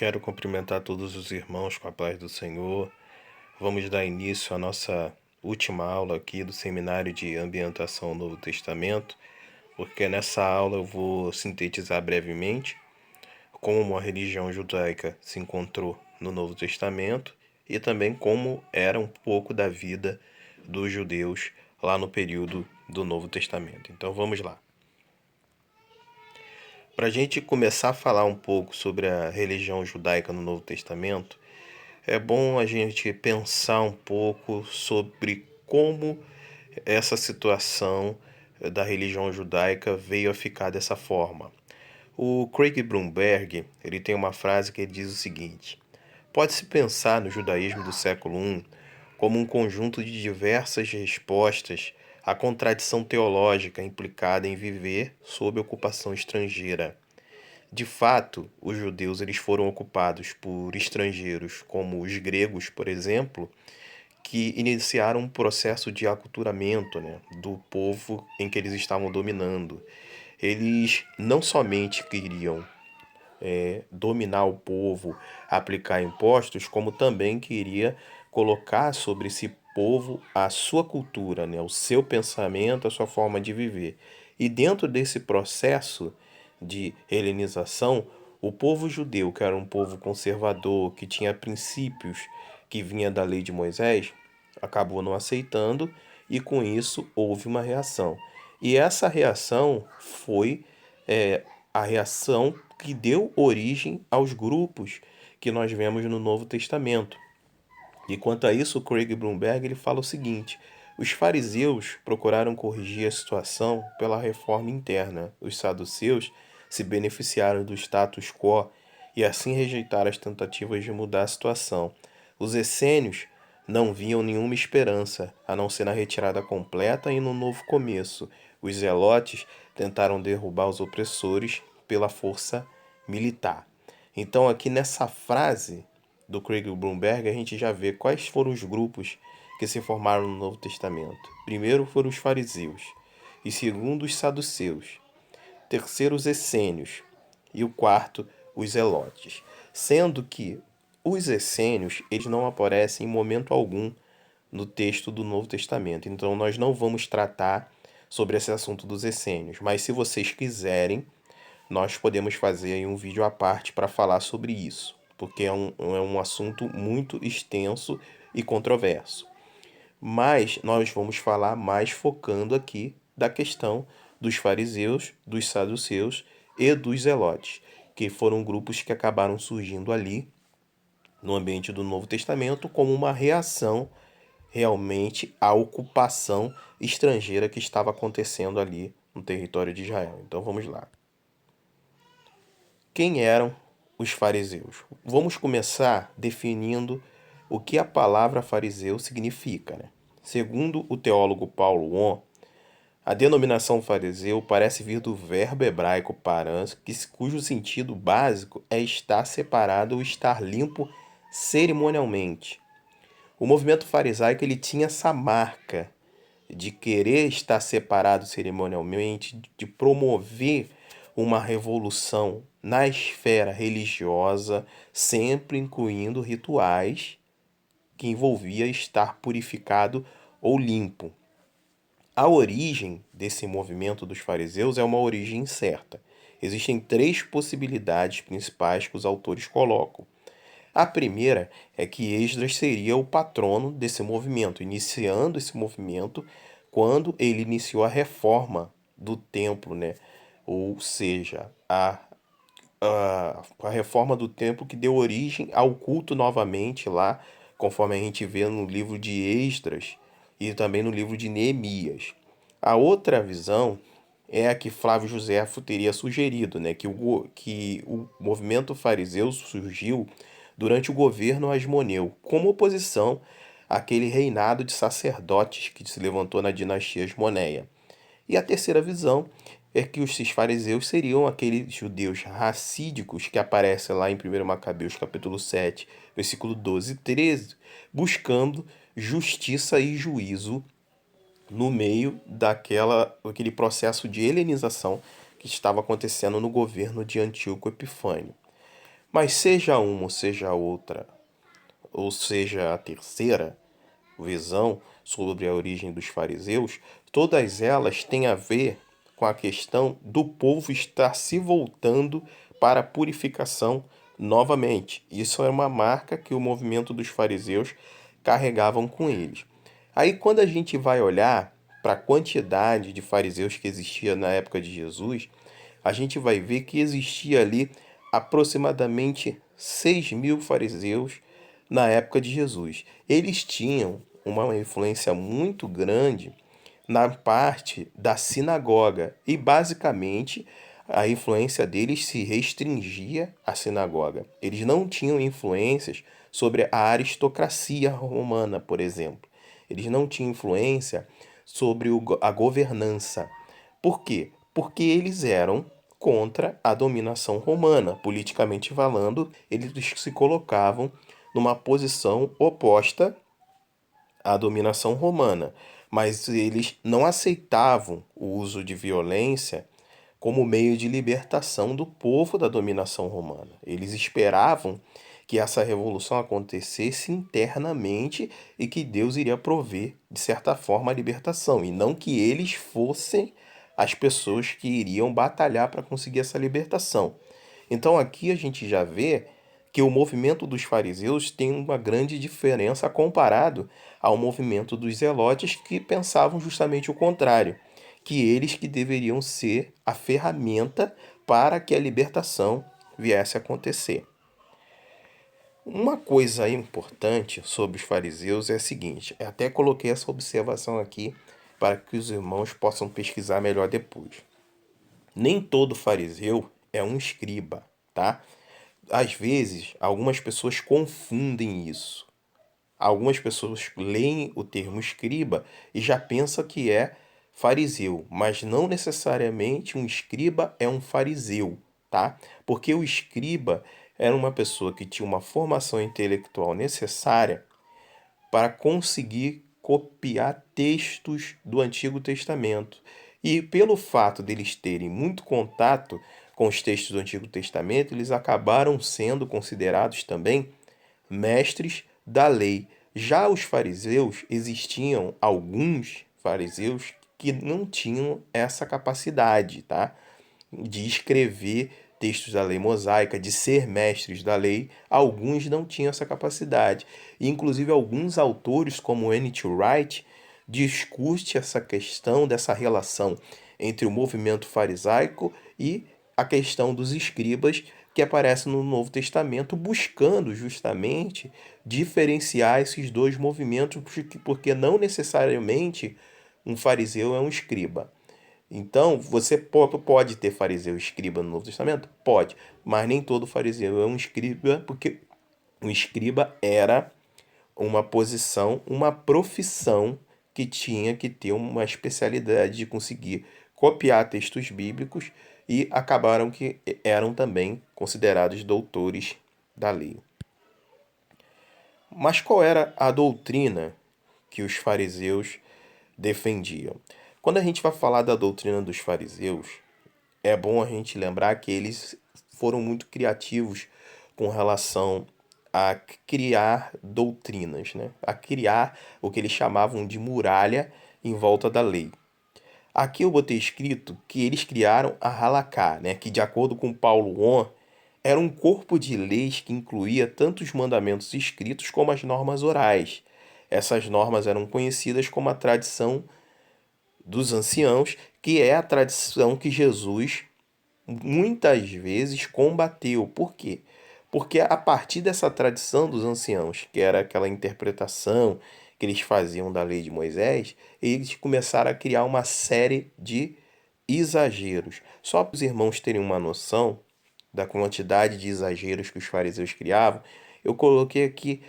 Quero cumprimentar todos os irmãos com a paz do Senhor. Vamos dar início à nossa última aula aqui do Seminário de Ambientação ao Novo Testamento, porque nessa aula eu vou sintetizar brevemente como a religião judaica se encontrou no Novo Testamento e também como era um pouco da vida dos judeus lá no período do Novo Testamento. Então vamos lá. Para a gente começar a falar um pouco sobre a religião judaica no Novo Testamento, é bom a gente pensar um pouco sobre como essa situação da religião judaica veio a ficar dessa forma. O Craig Blomberg, ele tem uma frase que ele diz o seguinte: pode-se pensar no judaísmo do século I como um conjunto de diversas respostas à contradição teológica implicada em viver sob ocupação estrangeira. De fato, os judeus eles foram ocupados por estrangeiros, como os gregos, por exemplo, que iniciaram um processo de aculturamento, do povo em que eles estavam dominando. Eles não somente queriam dominar o povo, aplicar impostos, como também queria colocar sobre esse povo a sua cultura, o seu pensamento, a sua forma de viver. E dentro desse processo de helenização, o povo judeu, que era um povo conservador, que tinha princípios que vinha da lei de Moisés, acabou não aceitando e com isso houve uma reação. E essa reação foi a reação que deu origem aos grupos que nós vemos no Novo Testamento. E quanto a isso, o Craig Blomberg ele fala o seguinte: os fariseus procuraram corrigir a situação pela reforma interna. Os saduceus se beneficiaram do status quo e assim rejeitaram as tentativas de mudar a situação. Os essênios não viam nenhuma esperança, a não ser na retirada completa e no novo começo. Os zelotes tentaram derrubar os opressores pela força militar. Então, aqui nessa frase do Craig Blomberg, a gente já vê quais foram os grupos que se formaram no Novo Testamento. Primeiro foram os fariseus, e segundo os saduceus, terceiro os essênios e o quarto os zelotes. Sendo que os essênios eles não aparecem em momento algum no texto do Novo Testamento. Então nós não vamos tratar sobre esse assunto dos essênios, mas se vocês quiserem, nós podemos fazer aí um vídeo à parte para falar sobre isso, porque é um assunto muito extenso e controverso. Mas nós vamos falar mais focando aqui da questão dos fariseus, dos saduceus e dos zelotes, que foram grupos que acabaram surgindo ali no ambiente do Novo Testamento como uma reação realmente à ocupação estrangeira que estava acontecendo ali no território de Israel. Então vamos lá. Quem eram os fariseus? Vamos começar definindo o que a palavra fariseu significa. Segundo o teólogo Paulo On, a denominação fariseu parece vir do verbo hebraico parans, cujo sentido básico é estar separado ou estar limpo cerimonialmente. O movimento farisaico ele tinha essa marca de querer estar separado cerimonialmente, de promover uma revolução na esfera religiosa, sempre incluindo rituais que envolvia estar purificado ou limpo. A origem desse movimento dos fariseus é uma origem incerta. Existem três possibilidades principais que os autores colocam. A primeira é que Esdras seria o patrono desse movimento, iniciando esse movimento quando ele iniciou a reforma do templo, Ou seja, a reforma do templo que deu origem ao culto novamente lá, conforme a gente vê no livro de Esdras e também no livro de Neemias. A outra visão é a que Flávio Josefo teria sugerido, que o movimento fariseu surgiu durante o governo Asmoneu, como oposição àquele reinado de sacerdotes que se levantou na dinastia Asmoneia. E a terceira visão é que os fariseus seriam aqueles judeus racídicos que aparecem lá em 1 Macabeus capítulo 7, versículo 12 e 13, buscando justiça e juízo no meio daquele processo de helenização que estava acontecendo no governo de Antíoco Epifânio. Mas seja uma ou seja outra, ou seja a terceira visão sobre a origem dos fariseus, todas elas têm a ver com a questão do povo estar se voltando para a purificação novamente. Isso é uma marca que o movimento dos fariseus carregavam com eles. Aí, quando a gente vai olhar para a quantidade de fariseus que existia na época de Jesus, a gente vai ver que existia ali aproximadamente 6.000 fariseus na época de Jesus. Eles tinham uma influência muito grande na parte da sinagoga e basicamente a influência deles se restringia à sinagoga. Eles não tinham influências sobre a aristocracia romana, por exemplo. Eles não tinham influência sobre a governança. Por quê? Porque eles eram contra a dominação romana. Politicamente falando, eles se colocavam numa posição oposta à dominação romana, mas eles não aceitavam o uso de violência como meio de libertação do povo da dominação romana. Eles esperavam que essa revolução acontecesse internamente e que Deus iria prover, de certa forma, a libertação, e não que eles fossem as pessoas que iriam batalhar para conseguir essa libertação. Então aqui a gente já vê que o movimento dos fariseus tem uma grande diferença comparado ao movimento dos zelotes, que pensavam justamente o contrário, que eles que deveriam ser a ferramenta para que a libertação viesse a acontecer. Uma coisa importante sobre os fariseus é a seguinte, eu até coloquei essa observação aqui para que os irmãos possam pesquisar melhor depois. Nem todo fariseu é um escriba, tá? Às vezes, algumas pessoas confundem isso. Algumas pessoas leem o termo escriba e já pensam que é fariseu, mas não necessariamente um escriba é um fariseu, tá? Porque o escriba era uma pessoa que tinha uma formação intelectual necessária para conseguir copiar textos do Antigo Testamento. E pelo fato deles terem muito contato com os textos do Antigo Testamento, eles acabaram sendo considerados também mestres da lei. Já os fariseus, existiam alguns fariseus que não tinham essa capacidade, tá? De escrever textos da lei mosaica, de ser mestres da lei, alguns não tinham essa capacidade. E, inclusive, alguns autores, como N.T. Wright, discute essa questão dessa relação entre o movimento farisaico e a questão dos escribas que aparece no Novo Testamento, buscando justamente diferenciar esses dois movimentos, porque não necessariamente um fariseu é um escriba. Então, você pode ter fariseu e escriba no Novo Testamento? Pode, mas nem todo fariseu é um escriba, porque um escriba era uma posição, uma profissão que tinha que ter uma especialidade de conseguir copiar textos bíblicos e acabaram que eram também considerados doutores da lei. Mas qual era a doutrina que os fariseus defendiam? Quando a gente vai falar da doutrina dos fariseus, é bom a gente lembrar que eles foram muito criativos com relação a criar doutrinas, né? A criar o que eles chamavam de muralha em volta da lei. Aqui eu botei escrito que eles criaram a Halaká, né? Que de acordo com Paulo On, era um corpo de leis que incluía tanto os mandamentos escritos como as normas orais. Essas normas eram conhecidas como a tradição dos anciãos, que é a tradição que Jesus muitas vezes combateu. Por quê? Porque a partir dessa tradição dos anciãos, que era aquela interpretação que eles faziam da lei de Moisés, eles começaram a criar uma série de exageros. Só para os irmãos terem uma noção da quantidade de exageros que os fariseus criavam, eu coloquei aqui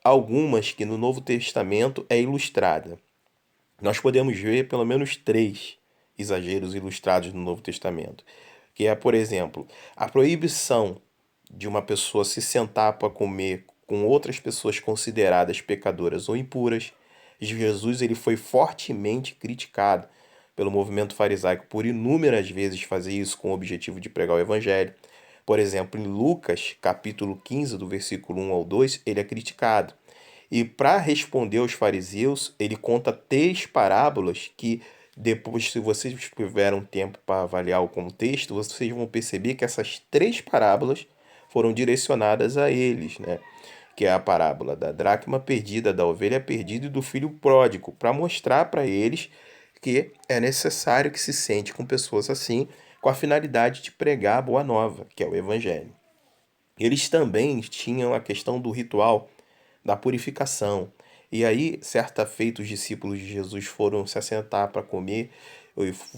algumas que no Novo Testamento é ilustrada. Nós podemos ver pelo menos três exageros ilustrados no Novo Testamento, que é, por exemplo, a proibição de uma pessoa se sentar para comer com outras pessoas consideradas pecadoras ou impuras. Jesus ele foi fortemente criticado pelo movimento farisaico por inúmeras vezes fazer isso com o objetivo de pregar o evangelho. Por exemplo, em Lucas, capítulo 15, do versículo 1 ao 2, ele é criticado. E para responder aos fariseus, ele conta 3 parábolas que depois, se vocês tiverem um tempo para avaliar o contexto, vocês vão perceber que essas 3 parábolas foram direcionadas a eles, né? Que é a parábola da dracma perdida, da ovelha perdida e do filho pródigo, para mostrar para eles que é necessário que se sente com pessoas assim, com a finalidade de pregar a boa nova, que é o evangelho. Eles também tinham a questão do ritual da purificação. E aí, certa feita, os discípulos de Jesus foram se assentar para comer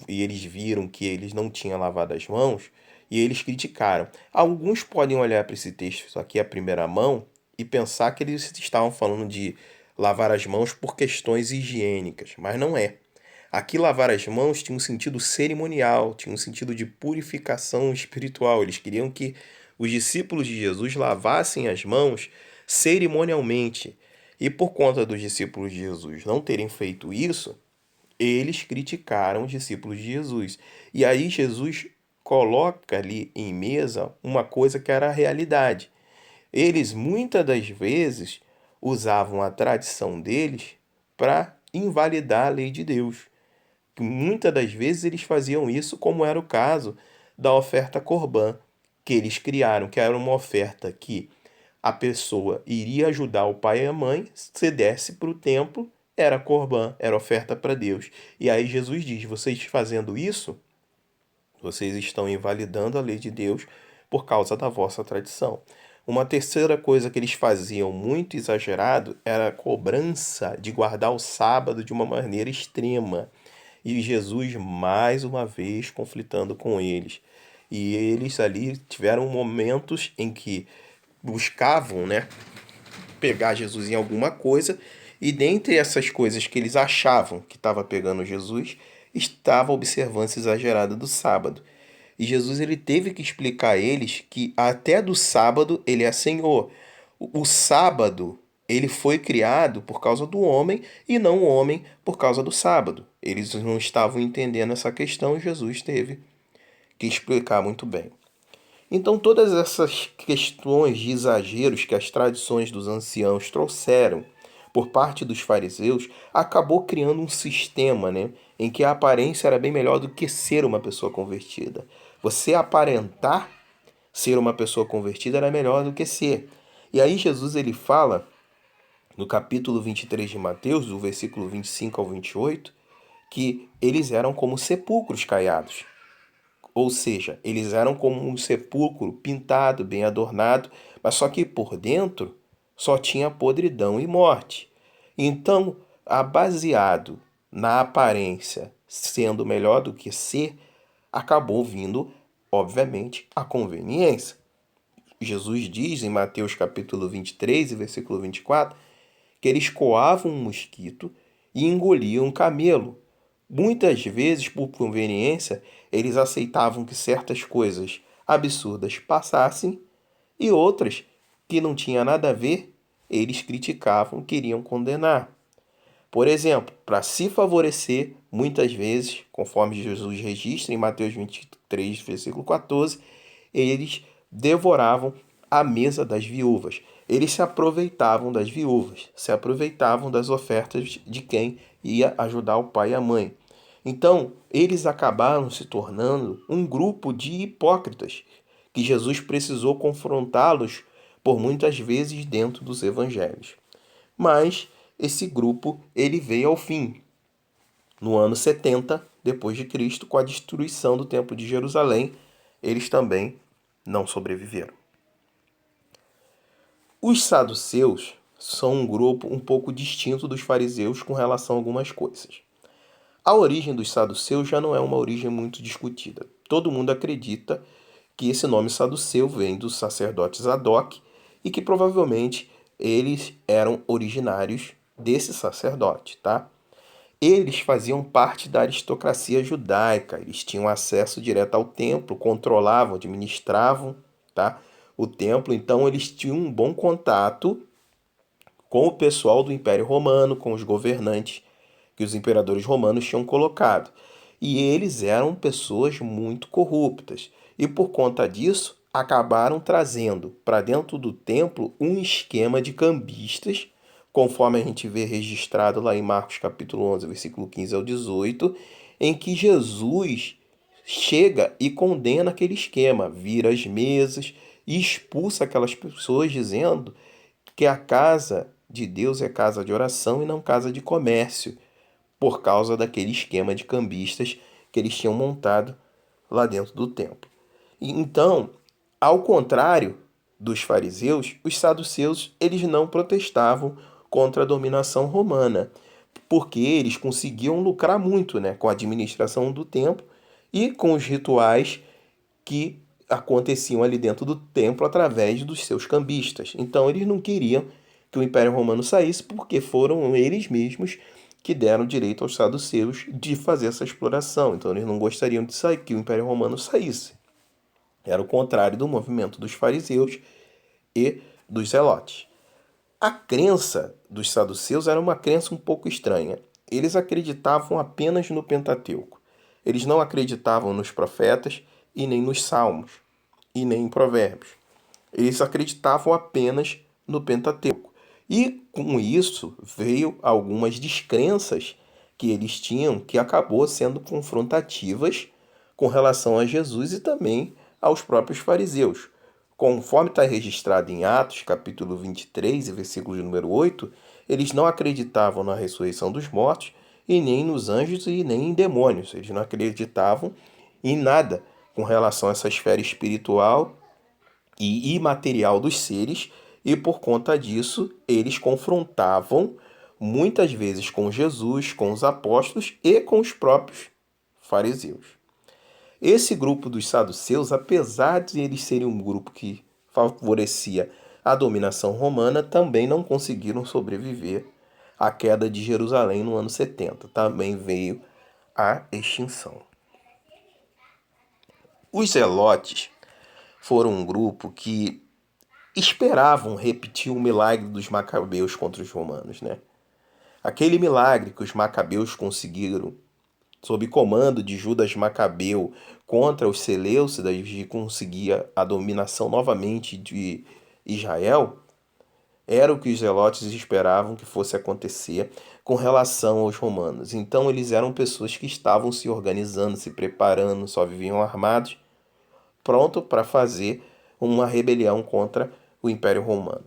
e eles viram que eles não tinham lavado as mãos e eles criticaram. Alguns podem olhar para esse texto isso aqui à primeira mão e pensar que eles estavam falando de lavar as mãos por questões higiênicas, mas não é. Aqui lavar as mãos tinha um sentido cerimonial, tinha um sentido de purificação espiritual. Eles queriam que os discípulos de Jesus lavassem as mãos cerimonialmente. E por conta dos discípulos de Jesus não terem feito isso, eles criticaram os discípulos de Jesus. E aí Jesus coloca ali em mesa uma coisa que era a realidade. Eles muitas das vezes usavam a tradição deles para invalidar a lei de Deus. Muitas das vezes eles faziam isso, como era o caso da oferta corbã, que eles criaram, que era uma oferta que a pessoa iria ajudar o pai e a mãe, se desse para o templo, era corbã, era oferta para Deus. E aí Jesus diz: vocês fazendo isso, vocês estão invalidando a lei de Deus por causa da vossa tradição. Uma terceira coisa que eles faziam muito exagerado era a cobrança de guardar o sábado de uma maneira extrema. E Jesus, mais uma vez, conflitando com eles. E eles ali tiveram momentos em que buscavam, né, pegar Jesus em alguma coisa, e dentre essas coisas que eles achavam que estava pegando Jesus, estava a observância exagerada do sábado. E Jesus ele teve que explicar a eles que até do sábado ele é Senhor. O sábado ele foi criado por causa do homem e não o homem por causa do sábado. Eles não estavam entendendo essa questão e Jesus teve que explicar muito bem. Então, todas essas questões de exageros que as tradições dos anciãos trouxeram por parte dos fariseus acabou criando um sistema, né, em que a aparência era bem melhor do que ser uma pessoa convertida. Você aparentar ser uma pessoa convertida era melhor do que ser. E aí Jesus ele fala no capítulo 23 de Mateus, do versículo 25 ao 28, que eles eram como sepulcros caiados. Ou seja, eles eram como um sepulcro pintado, bem adornado, mas só que por dentro só tinha podridão e morte. Então, baseado na aparência sendo melhor do que ser, acabou vindo, obviamente, a conveniência. Jesus diz em Mateus capítulo 23 e versículo 24 que eles coavam um mosquito e engoliam um camelo. Muitas vezes, por conveniência, eles aceitavam que certas coisas absurdas passassem e outras que não tinham nada a ver, eles criticavam, queriam condenar. Por exemplo, para se favorecer, muitas vezes, conforme Jesus registra em Mateus 23, versículo 14, eles devoravam a mesa das viúvas. Eles se aproveitavam das viúvas, se aproveitavam das ofertas de quem ia ajudar o pai e a mãe. Então, eles acabaram se tornando um grupo de hipócritas, que Jesus precisou confrontá-los por muitas vezes dentro dos evangelhos. Mas esse grupo ele veio ao fim no ano 70 depois de Cristo, com a destruição do Templo de Jerusalém. Eles também não sobreviveram. Os saduceus são um grupo um pouco distinto dos fariseus com relação a algumas coisas. A origem dos saduceus já não é uma origem muito discutida. Todo mundo acredita que esse nome saduceu vem do sacerdote Zadok e que provavelmente eles eram originários desse sacerdote, tá? Eles faziam parte da aristocracia judaica, eles tinham acesso direto ao templo, controlavam, administravam, tá? O templo, então eles tinham um bom contato com o pessoal do Império Romano, com os governantes que os imperadores romanos tinham colocado. E eles eram pessoas muito corruptas. E por conta disso, acabaram trazendo para dentro do templo um esquema de cambistas, conforme a gente vê registrado lá em Marcos capítulo 11, versículo 15 ao 18, em que Jesus chega e condena aquele esquema, vira as mesas e expulsa aquelas pessoas dizendo que a casa de Deus é casa de oração e não casa de comércio, por causa daquele esquema de cambistas que eles tinham montado lá dentro do templo. E então, ao contrário dos fariseus, os saduceus eles não protestavam contra a dominação romana, porque eles conseguiam lucrar muito, né, com a administração do templo e com os rituais que aconteciam ali dentro do templo através dos seus cambistas. Então eles não queriam que o Império Romano saísse porque foram eles mesmos que deram direito aos saduceus de fazer essa exploração. Então eles não gostariam de sair, que o Império Romano saísse. Era o contrário do movimento dos fariseus e dos zelotes. A crença dos saduceus era uma crença um pouco estranha. Eles acreditavam apenas no Pentateuco. Eles não acreditavam nos profetas e nem nos salmos e nem em provérbios. Eles acreditavam apenas no Pentateuco. E com isso veio algumas descrenças que eles tinham que acabou sendo confrontativas com relação a Jesus e também aos próprios fariseus. Conforme está registrado em Atos, capítulo 23, versículo número 8, eles não acreditavam na ressurreição dos mortos, e nem nos anjos e nem em demônios. Eles não acreditavam em nada com relação a essa esfera espiritual e imaterial dos seres, e por conta disso, eles confrontavam muitas vezes com Jesus, com os apóstolos e com os próprios fariseus. Esse grupo dos saduceus, apesar de eles serem um grupo que favorecia a dominação romana, também não conseguiram sobreviver à queda de Jerusalém no ano 70. Também veio a extinção. Os zelotes foram um grupo que esperavam repetir o milagre dos macabeus contra os romanos, né? Aquele milagre que os macabeus conseguiram sob comando de Judas Macabeu contra os Seleucidas de conseguir a dominação novamente de Israel, era o que os zelotes esperavam que fosse acontecer com relação aos romanos. Então eles eram pessoas que estavam se organizando, se preparando, só viviam armados, pronto para fazer uma rebelião contra o Império Romano.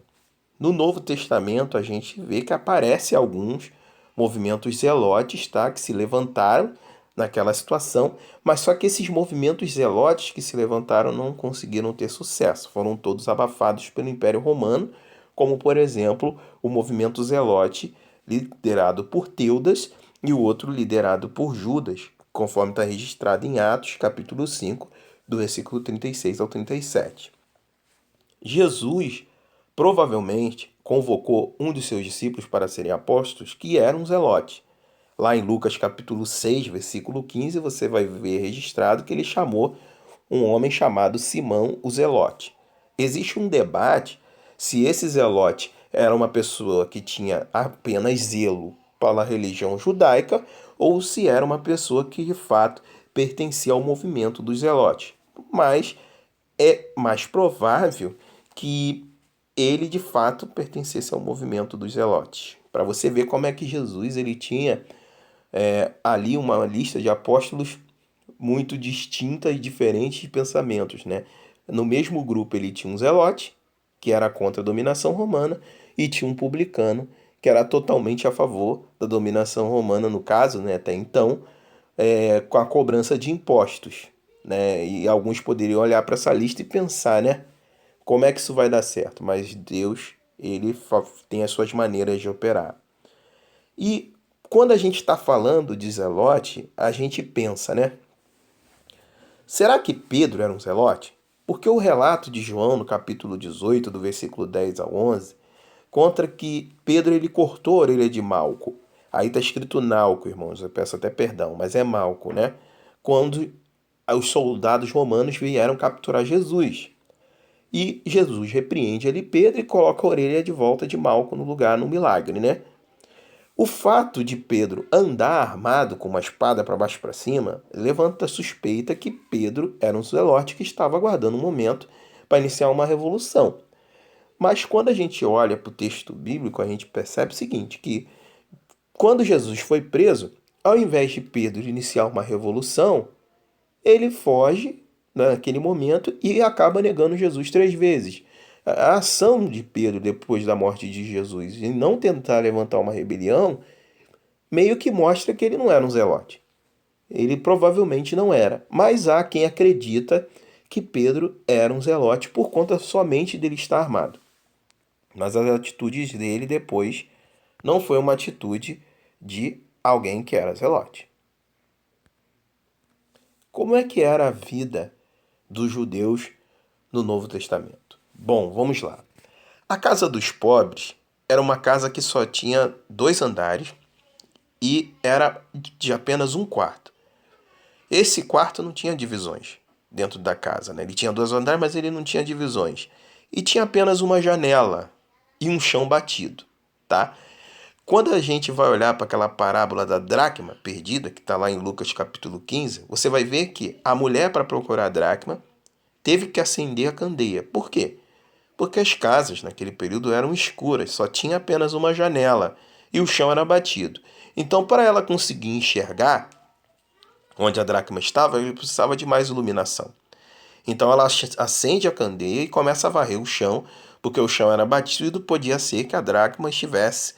No Novo Testamento a gente vê que aparece alguns movimentos zelotes, tá, que se levantaram naquela situação, mas só que esses movimentos zelotes que se levantaram não conseguiram ter sucesso, foram todos abafados pelo Império Romano, como por exemplo o movimento zelote liderado por Teudas e o outro liderado por Judas, conforme está registrado em Atos capítulo 5, do versículo 36 ao 37. Jesus provavelmente convocou um de seus discípulos para serem apóstolos, que era um zelote. Lá em Lucas capítulo 6, versículo 15, você vai ver registrado que ele chamou um homem chamado Simão o Zelote. Existe um debate se esse zelote era uma pessoa que tinha apenas zelo pela religião judaica ou se era uma pessoa que de fato pertencia ao movimento dos zelotes. Mas é mais provável que ele de fato pertencesse ao movimento dos zelotes. Para você ver como é que Jesus ele tinha ali uma lista de apóstolos muito distinta e diferentes de pensamentos, né? No mesmo grupo ele tinha um zelote, que era contra a dominação romana, e tinha um publicano, que era totalmente a favor da dominação romana, no caso, né, até então, com a cobrança de impostos, né? E alguns poderiam olhar para essa lista e pensar, né, como é que isso vai dar certo? Mas Deus, ele tem as suas maneiras de operar. E quando a gente está falando de zelote, a gente pensa, né? Será que Pedro era um zelote? Porque o relato de João, no capítulo 18, do versículo 10 ao 11, conta que Pedro ele cortou a orelha de Malco. Aí está escrito Nauco, irmãos, eu peço até perdão, mas é Malco, né? Quando os soldados romanos vieram capturar Jesus. E Jesus repreende ali Pedro e coloca a orelha de volta de Malco no lugar, no milagre, né? O fato de Pedro andar armado com uma espada para baixo e para cima levanta a suspeita que Pedro era um zelote que estava aguardando um momento para iniciar uma revolução. Mas quando a gente olha para o texto bíblico, a gente percebe o seguinte, que quando Jesus foi preso, ao invés de Pedro iniciar uma revolução, ele foge naquele momento e acaba negando Jesus 3 vezes. A ação de Pedro depois da morte de Jesus em não tentar levantar uma rebelião, meio que mostra que ele não era um zelote. Ele provavelmente não era, mas há quem acredita que Pedro era um zelote por conta somente dele estar armado. Mas as atitudes dele depois não foi uma atitude de alguém que era zelote. Como é que era a vida dos judeus no Novo Testamento? Bom, vamos lá. A casa dos pobres era uma casa que só tinha 2 andares e era de apenas um quarto. Esse quarto não tinha divisões dentro da casa, né? Ele tinha 2 andares, mas ele não tinha divisões. E tinha apenas uma janela e um chão batido, tá? Quando a gente vai olhar para aquela parábola da dracma perdida, que está lá em Lucas capítulo 15, você vai ver que a mulher, para procurar a dracma, teve que acender a candeia. Por quê? Porque as casas naquele período eram escuras, só tinha apenas uma janela e o chão era batido. Então, para ela conseguir enxergar onde a dracma estava, ele precisava de mais iluminação. Então ela acende a candeia e começa a varrer o chão, porque o chão era batido e podia ser que a dracma estivesse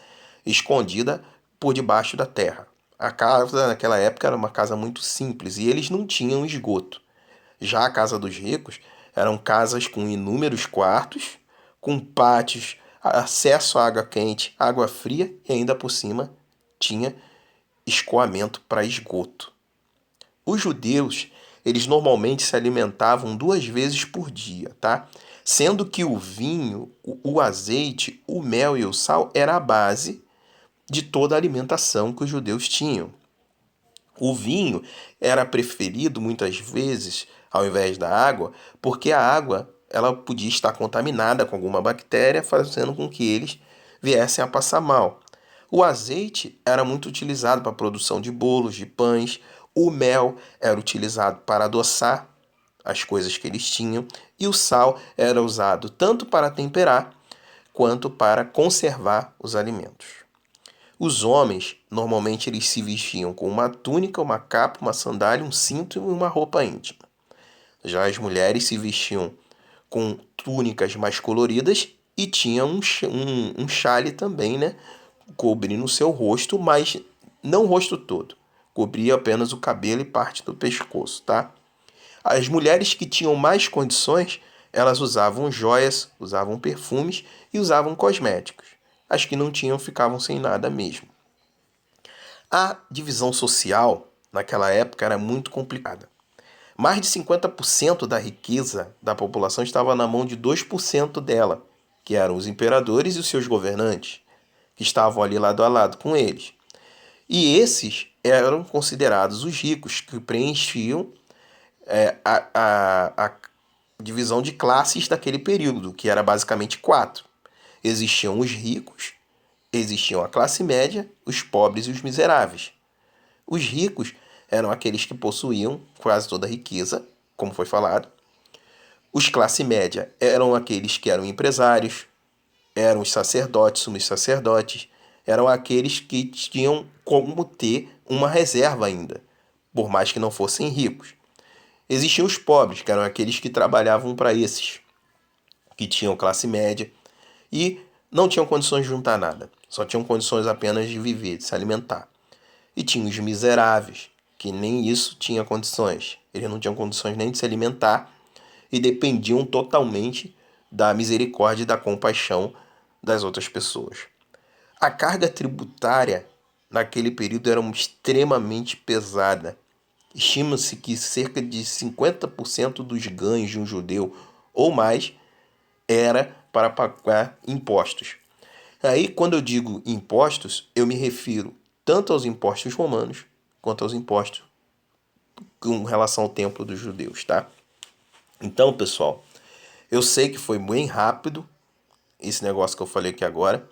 escondida por debaixo da terra. A casa naquela época era uma casa muito simples e eles não tinham esgoto. Já a casa dos ricos eram casas com inúmeros quartos, com pátios, acesso à água quente, água fria e ainda por cima tinha escoamento para esgoto. Os judeus, eles normalmente se alimentavam 2 vezes por dia, tá? Sendo que o vinho, o azeite, o mel e o sal era a base de toda a alimentação que os judeus tinham. O vinho era preferido muitas vezes ao invés da água, porque a água ela podia estar contaminada com alguma bactéria, fazendo com que eles viessem a passar mal. O azeite era muito utilizado para a produção de bolos, de pães. O mel era utilizado para adoçar as coisas que eles tinham. E o sal era usado tanto para temperar quanto para conservar os alimentos. Os homens, normalmente, eles se vestiam com uma túnica, uma capa, uma sandália, um cinto e uma roupa íntima. Já as mulheres se vestiam com túnicas mais coloridas e tinham um chale também, né? Cobrindo o seu rosto, mas não o rosto todo. Cobria apenas o cabelo e parte do pescoço, tá? As mulheres que tinham mais condições, elas usavam joias, usavam perfumes e usavam cosméticos. As que não tinham ficavam sem nada mesmo. A divisão social naquela época era muito complicada. Mais de 50% da riqueza da população estava na mão de 2% dela, que eram os imperadores e os seus governantes, que estavam ali lado a lado com eles. E esses eram considerados os ricos, que preenchiam a divisão de classes daquele período, que era basicamente 4. Existiam os ricos, existiam a classe média, os pobres e os miseráveis. Os ricos eram aqueles que possuíam quase toda a riqueza, como foi falado. Os classe média eram aqueles que eram empresários, eram os sacerdotes, sumos sacerdotes, eram aqueles que tinham como ter uma reserva ainda, por mais que não fossem ricos. Existiam os pobres, que eram aqueles que trabalhavam para esses, que tinham classe média e não tinham condições de juntar nada, só tinham condições apenas de viver, de se alimentar. E tinha os miseráveis, que nem isso tinha condições. Eles não tinham condições nem de se alimentar e dependiam totalmente da misericórdia e da compaixão das outras pessoas. A carga tributária naquele período era extremamente pesada. Estima-se que cerca de 50% dos ganhos de um judeu ou mais era para pagar impostos. Aí, quando eu digo impostos, eu me refiro tanto aos impostos romanos quanto aos impostos com relação ao templo dos judeus, tá? Então, pessoal, eu sei que foi bem rápido esse negócio que eu falei aqui agora,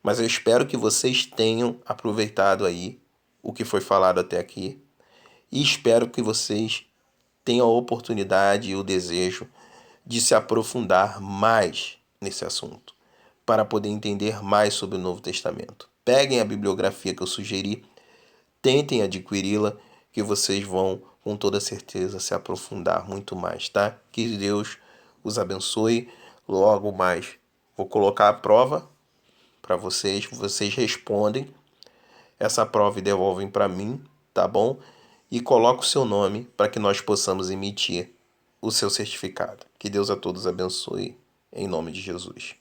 mas eu espero que vocês tenham aproveitado aí o que foi falado até aqui e espero que vocês tenham a oportunidade e o desejo de se aprofundar mais nesse assunto, para poder entender mais sobre o Novo Testamento. Peguem a bibliografia que eu sugeri, tentem adquiri-la, que vocês vão, com toda certeza, se aprofundar muito mais, tá? Que Deus os abençoe. Logo mais, vou colocar a prova para vocês respondem essa prova e devolvem para mim, tá bom? E coloca o seu nome para que nós possamos emitir o seu certificado. Que Deus a todos abençoe, em nome de Jesus.